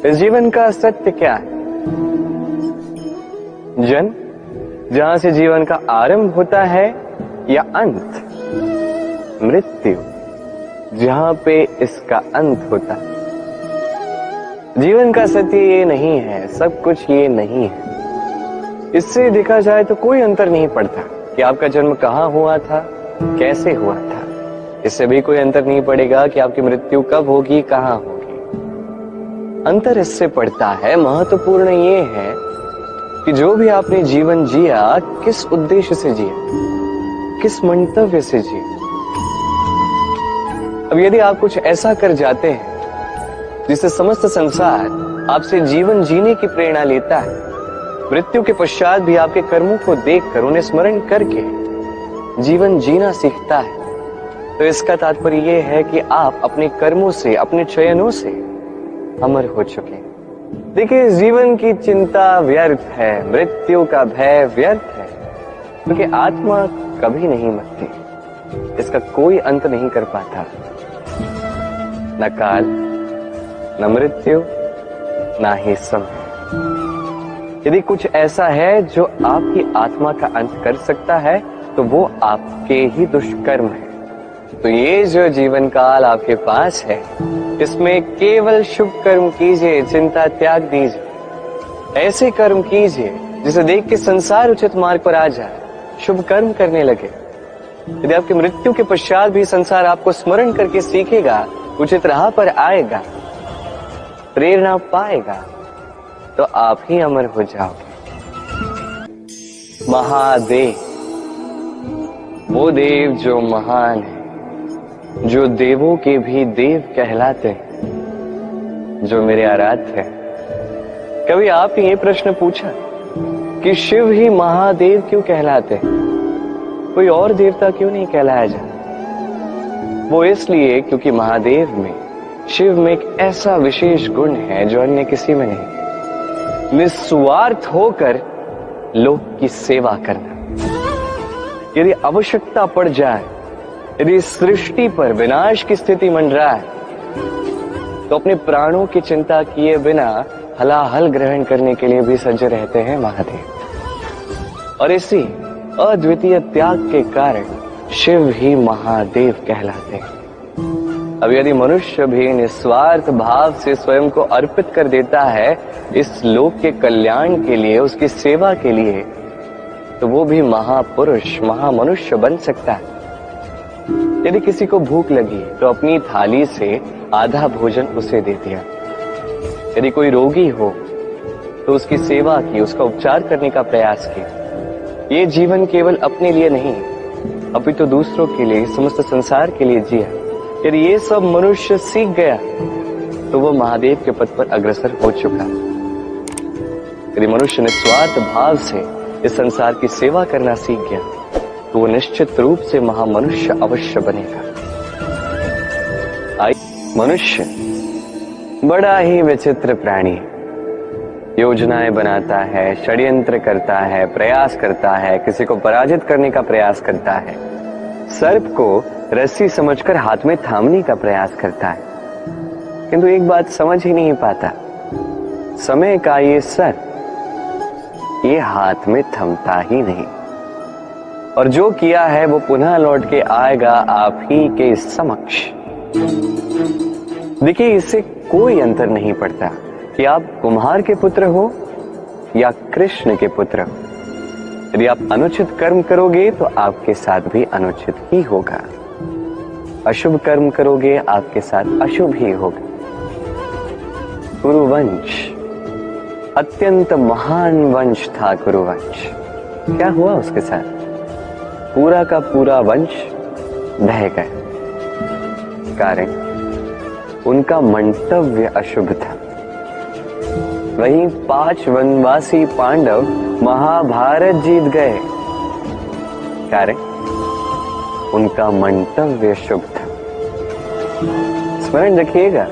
इस जीवन का सत्य क्या है? जन्म, जहां से जीवन का आरंभ होता है, या अंत? मृत्यु, जहां पे इसका अंत होता है। जीवन का सत्य ये नहीं है, सब कुछ ये नहीं है। इससे देखा जाए तो कोई अंतर नहीं पड़ता कि आपका जन्म कहां हुआ था, कैसे हुआ था। इससे भी कोई अंतर नहीं पड़ेगा कि आपकी मृत्यु कब होगी, कहां होगी। अंतर इससे पड़ता है, महत्वपूर्ण ये है कि जो भी आपने जीवन जिया, किस उद्देश्य से जिया, किस मंतव्य से जिया। अब यदि आप कुछ ऐसा कर जाते हैं जिससे समस्त संसार आपसे जीवन जीने की प्रेरणा लेता है, मृत्यु के पश्चात भी आपके कर्मों को देखकर, उन्हें स्मरण करके जीवन जीना सीखता है, तो इसका तात्पर्य यह है कि आप अपने कर्मों से, अपने चयनों से अमर हो चुके हैं। देखिए, जीवन की चिंता व्यर्थ है, मृत्यु का भय व्यर्थ है, क्योंकि आत्मा कभी नहीं मरती, इसका कोई अंत नहीं कर पाता। न काल, न मृत्यु, ना ही समय। यदि कुछ ऐसा है जो आपकी आत्मा का अंत कर सकता है, तो वो आपके ही दुष्कर्म है। तो ये जो जीवन काल आपके पास है, इसमें केवल शुभ कर्म कीजिए, चिंता त्याग दीजिए। ऐसे कर्म कीजिए जिसे देख के संसार उचित मार्ग पर आ जाए, शुभ कर्म करने लगे। यदि आपकी मृत्यु के पश्चात भी संसार आपको स्मरण करके सीखेगा, उचित राह पर आएगा, प्रेरणा पाएगा, तो आप ही अमर हो जाओगे। महादेव, वो देव जो महान है, जो देवों के भी देव कहलाते हैं, जो मेरे आराध्य हैं। कभी आप ये प्रश्न पूछा कि शिव ही महादेव क्यों कहलाते हैं, कोई और देवता क्यों नहीं कहलाया जाता? वो इसलिए क्योंकि महादेव में, शिव में एक ऐसा विशेष गुण है जो अन्य किसी में नहीं। निस्वार्थ होकर लोक की सेवा करना। यदि आवश्यकता पड़ जाए, यदि सृष्टि पर विनाश की स्थिति मंडरा है, तो अपने प्राणों की चिंता किए बिना हलाहल ग्रहण करने के लिए भी सज्ज रहते हैं महादेव। और इसी अद्वितीय त्याग के कारण शिव ही महादेव कहलाते हैं। अब यदि मनुष्य भी निस्वार्थ भाव से स्वयं को अर्पित कर देता है इस लोक के कल्याण के लिए, उसकी सेवा के लिए, तो वो भी महापुरुष, महामनुष्य बन सकता है। यदि किसी को भूख लगी तो अपनी थाली से आधा भोजन उसे दे दिया। यदि कोई रोगी हो तो उसकी सेवा की, उसका उपचार करने का प्रयास किया। ये जीवन केवल अपने लिए नहीं, अपितु दूसरों के लिए, समस्त संसार के लिए जिया। यदि ये सब मनुष्य सीख गया तो वो महादेव के पद पर अग्रसर हो चुका। यदि मनुष्य निस्वार्थ भाव से इस संसार की सेवा करना सीख गया, तो वो निश्चित रूप से महामनुष्य अवश्य बनेगा। मनुष्य बड़ा ही विचित्र प्राणी है। योजनाएं बनाता है, षड्यंत्र करता है, प्रयास करता है, किसी को पराजित करने का प्रयास करता है, सर्प को रस्सी समझकर हाथ में थामने का प्रयास करता है। किंतु एक बात समझ ही नहीं पाता, समय का ये सर्प ये हाथ में थमता ही नहीं, और जो किया है वो पुनः लौट के आएगा आप ही के समक्ष। देखिए, इससे कोई अंतर नहीं पड़ता कि आप कुम्हार के पुत्र हो या कृष्ण के पुत्र हो। यदि आप अनुचित कर्म करोगे तो आपके साथ भी अनुचित ही होगा, अशुभ कर्म करोगे आपके साथ अशुभ ही होगा। कुरुवंश अत्यंत महान वंश था। कुरुवंश क्या हुआ उसके साथ? पूरा का पूरा वंश ढह गया। कारण उनका मंतव्य अशुभ था। वहीं 5 वनवासी पांडव महाभारत जीत गए, कारण उनका मंतव्य शुभ था। स्मरण रखिएगा,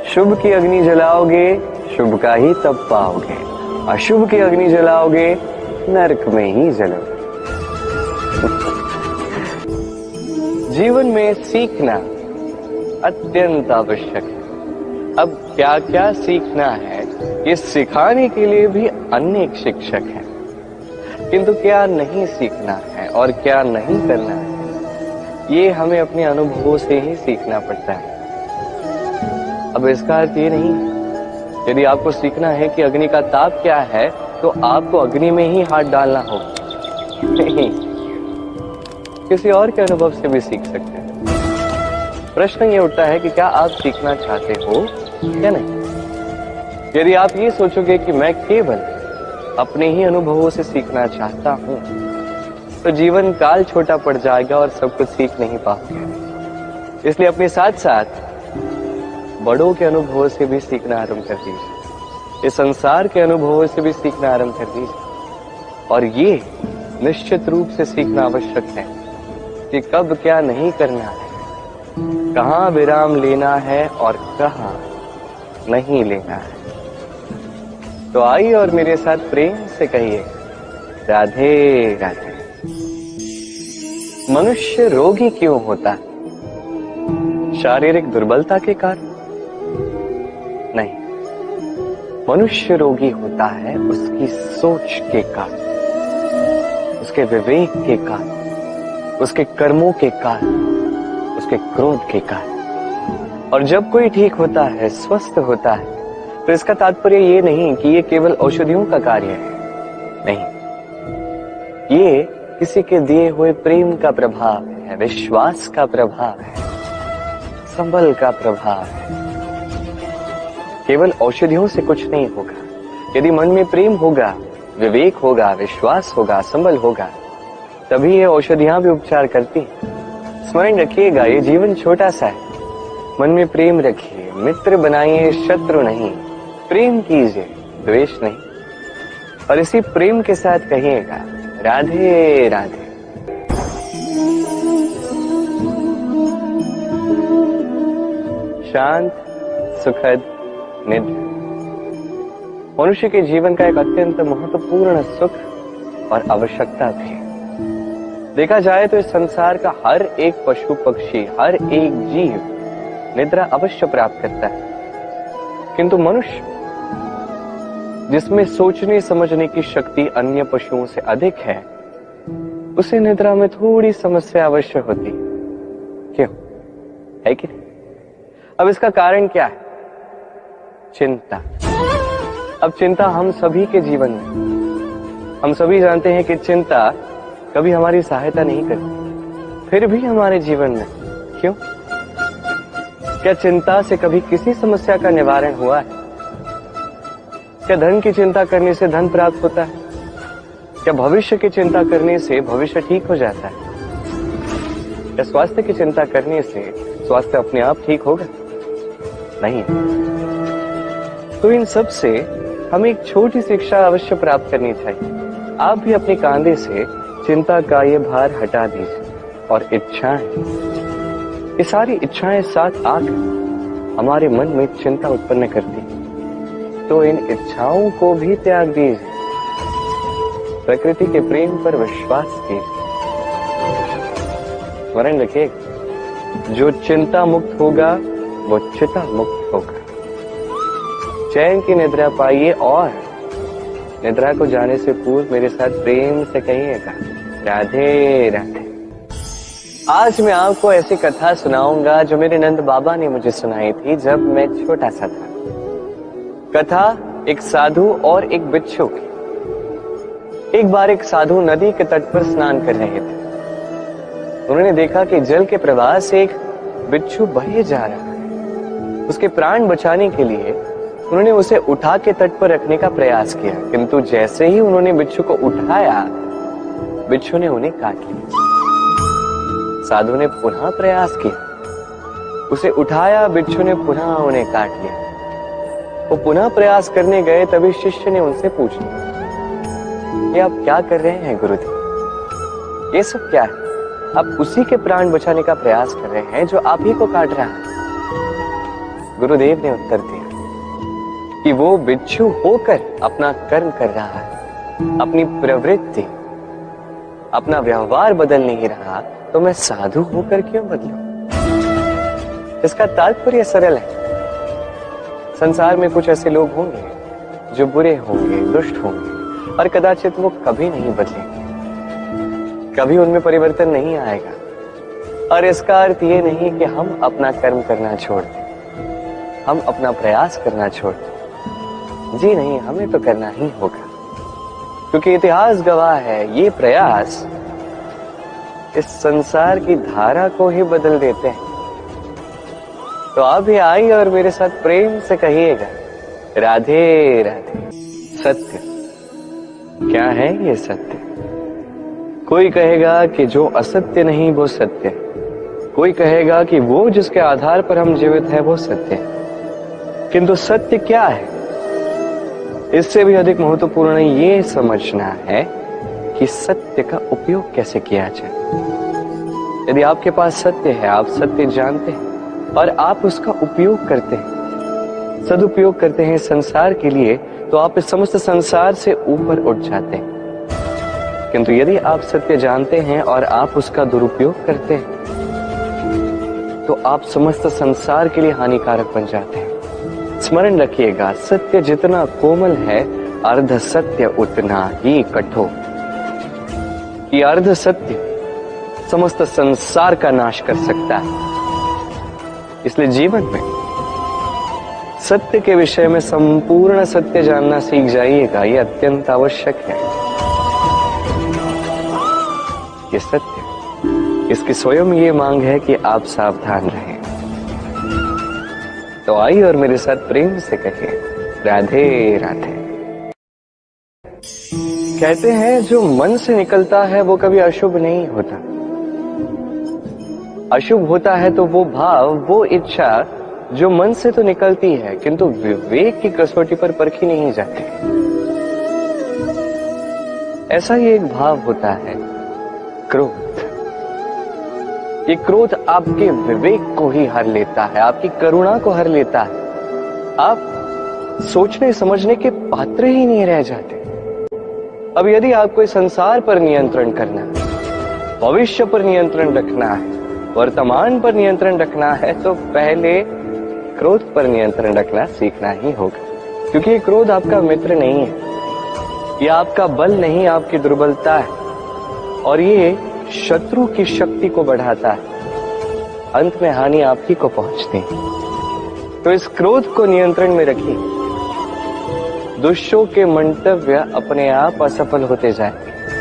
शुभ की अग्नि जलाओगे शुभ का ही तप पाओगे, अशुभ की अग्नि जलाओगे नरक में ही जलोगे। जीवन में सीखना अत्यंत आवश्यक है। अब क्या क्या सीखना है ये सिखाने के लिए भी अनेक शिक्षक हैं, किंतु क्या नहीं सीखना है और क्या नहीं करना है ये हमें अपने अनुभवों से ही सीखना पड़ता है। अब इसका अर्थ ये नहीं है यदि आपको सीखना है कि अग्नि का ताप क्या है तो आपको अग्नि में ही हाथ डालना होगा, नहीं, किसी और के अनुभव से भी सीख सकते हैं। प्रश्न ये उठता है कि क्या आप सीखना चाहते हो या नहीं। यदि आप ये सोचोगे कि मैं केवल अपने ही अनुभवों से सीखना चाहता हूं तो जीवन काल छोटा पड़ जाएगा और सब कुछ सीख नहीं पाओगे। इसलिए अपने साथ साथ बड़ों के अनुभवों से भी सीखना आरंभ कर दीजिए, इस संसार के अनुभवों से भी सीखना आरंभ कर दीजिए। और ये निश्चित रूप से सीखना आवश्यक है कि कब क्या नहीं करना है, कहां विराम लेना है और कहां नहीं लेना है। तो आइए और मेरे साथ प्रेम से कहिए राधे राधे। मनुष्य रोगी क्यों होता है? शारीरिक दुर्बलता के कारण नहीं, मनुष्य रोगी होता है उसकी सोच के कारण, उसके विवेक के कारण, उसके कर्मों के कारण, उसके क्रोध के कारण। और जब कोई ठीक होता है, स्वस्थ होता है, तो इसका तात्पर्य ये नहीं कि ये केवल औषधियों का कार्य है, नहीं, ये किसी के दिए हुए प्रेम का प्रभाव है, विश्वास का प्रभाव है, संबल का प्रभाव है। केवल औषधियों से कुछ नहीं होगा। यदि मन में प्रेम होगा, विवेक होगा, विश्वास होगा, संबल होगा, तभी ये औषधियां भी उपचार करती हैं। स्मरण रखिएगा, ये जीवन छोटा सा है। मन में प्रेम रखिए, मित्र बनाइए, शत्रु नहीं। प्रेम कीजिए, द्वेष नहीं। और इसी प्रेम के साथ कहिएगा राधे राधे। शांत सुखद निद्रा मनुष्य के जीवन का एक अत्यंत महत्वपूर्ण सुख और आवश्यकता भी है। देखा जाए तो इस संसार का हर एक पशु पक्षी, हर एक जीव निद्रा अवश्य प्राप्त करता है, किंतु मनुष्य जिसमें सोचने समझने की शक्ति अन्य पशुओं से अधिक है, उसे निद्रा में थोड़ी समस्या अवश्य होती है। क्यों है कि नहीं? अब इसका कारण क्या है? चिंता। अब चिंता हम सभी के जीवन में, हम सभी जानते हैं कि चिंता कभी हमारी सहायता नहीं करती, फिर भी हमारे जीवन में क्यों? क्या चिंता से कभी किसी समस्या का निवारण हुआ है? क्या धन की चिंता करने से धन प्राप्त होता है? क्या भविष्य की चिंता करने से भविष्य ठीक हो जाता है? क्या स्वास्थ्य की चिंता करने से स्वास्थ्य अपने आप ठीक होगा? नहीं। तो इन सब से हमें एक छोटी शिक्षा अवश्य प्राप्त करनी चाहिए। आप भी अपने कांधे से चिंता का ये भार हटा दीजिए और इच्छाएं, ये सारी इच्छाएं साथ आकर हमारे मन में चिंता उत्पन्न करती है, तो इन इच्छाओं को भी त्याग दीजिए। प्रकृति के प्रेम पर विश्वास कीजिए। स्मरण रखिए, जो चिंता मुक्त होगा वो चिता मुक्त होगा। चैन की निद्रा पाइए और निद्रा को जाने से पूर्व मेरे साथ प्रेम से कहिएगा राधे राधे। आज मैं आपको ऐसी कथा सुनाऊंगा जो मेरे नंद बाबा ने मुझे सुनाई थी जब मैं छोटा सा था। कथा एक साधु और एक बिच्छू की। एक बार एक साधु नदी के तट पर स्नान कर रहे थे। उन्होंने देखा कि जल के प्रवाह से एक बिच्छू बहे जा रहा है। उसके प्राण बचाने के लिए उन्होंने उसे उठा के तट पर रखने का प्रयास किया, किंतु जैसे ही उन्होंने बिच्छू को उठाया, बिच्छू ने उन्हें काट लिया। साधु ने पुनः प्रयास किया, उसे उठाया, बिच्छू ने पुनः उन्हें काट लिया। वो पुनः प्रयास करने गए, तभी शिष्य ने उनसे पूछा, ये आप क्या कर रहे हैं गुरुदेव? ये सब क्या है? आप उसी के प्राण बचाने का प्रयास कर रहे हैं जो आप ही को काट रहा है। गुरुदेव ने उत्तर दिया कि वो बिच्छू होकर अपना कर्म कर रहा है, अपनी प्रवृत्ति, अपना व्यवहार बदल नहीं रहा, तो मैं साधु होकर क्यों बदलूं? इसका तात्पर्य सरल है। संसार में कुछ ऐसे लोग होंगे जो बुरे होंगे, दुष्ट होंगे और कदाचित वो कभी नहीं बदलेंगे, कभी उनमें परिवर्तन नहीं आएगा। और इसका अर्थ ये नहीं कि हम अपना कर्म करना छोड़ दें, हम अपना प्रयास करना छोड़ दें। जी नहीं, हमें तो करना ही होगा, क्योंकि इतिहास गवाह है ये प्रयास इस संसार की धारा को ही बदल देते हैं। तो आप भी आइए और मेरे साथ प्रेम से कहिएगा, राधे राधे। सत्य क्या है ये सत्य? कोई कहेगा कि जो असत्य नहीं वो सत्य है, कोई कहेगा कि वो जिसके आधार पर हम जीवित हैं वो सत्य है। किंतु सत्य क्या है? इससे भी अधिक महत्वपूर्ण ये समझना है कि सत्य का उपयोग कैसे किया जाए। यदि आपके पास सत्य है, आप सत्य जानते हैं और आप उसका उपयोग करते हैं, सदुपयोग करते हैं संसार के लिए, तो आप इस समस्त संसार से ऊपर उठ जाते हैं। किंतु यदि आप सत्य जानते हैं और आप उसका दुरुपयोग करते हैं, तो आप समस्त संसार के लिए हानिकारक बन जाते हैं। स्मरण रखिएगा, सत्य जितना कोमल है, अर्ध सत्य उतना ही कठोर। ये अर्ध सत्य समस्त संसार का नाश कर सकता है। इसलिए जीवन में सत्य के विषय में संपूर्ण सत्य जानना सीख जाइएगा, यह अत्यंत आवश्यक है। ये सत्य, इसकी स्वयं ये मांग है कि आप सावधान रहें। तो आइए और मेरे साथ प्रेम से कहिए, राधे राधे। कहते हैं जो मन से निकलता है वो कभी अशुभ नहीं होता। अशुभ होता है तो वो भाव, वो इच्छा जो मन से तो निकलती है किंतु विवेक की कसौटी पर परखी नहीं जाती। ऐसा ही एक भाव होता है क्रोध। ये क्रोध आपके विवेक को ही हर लेता है, आपकी करुणा को हर लेता है। आप सोचने समझने के पात्र ही नहीं रह जाते। अब यदि आपको इस संसार पर नियंत्रण करना है, भविष्य पर नियंत्रण रखना है, वर्तमान पर नियंत्रण रखना है, तो पहले क्रोध पर नियंत्रण रखना सीखना ही होगा। क्योंकि ये क्रोध आपका मित्र नहीं है, ये आपका बल नहीं, आपकी दुर्बलता है, और ये शत्रु की शक्ति को बढ़ाता है। अंत में हानि आप ही को पहुंचती है। तो इस क्रोध को नियंत्रण में रखिए। दुष्टों के मंतव्य अपने आप असफल होते जाएंगे।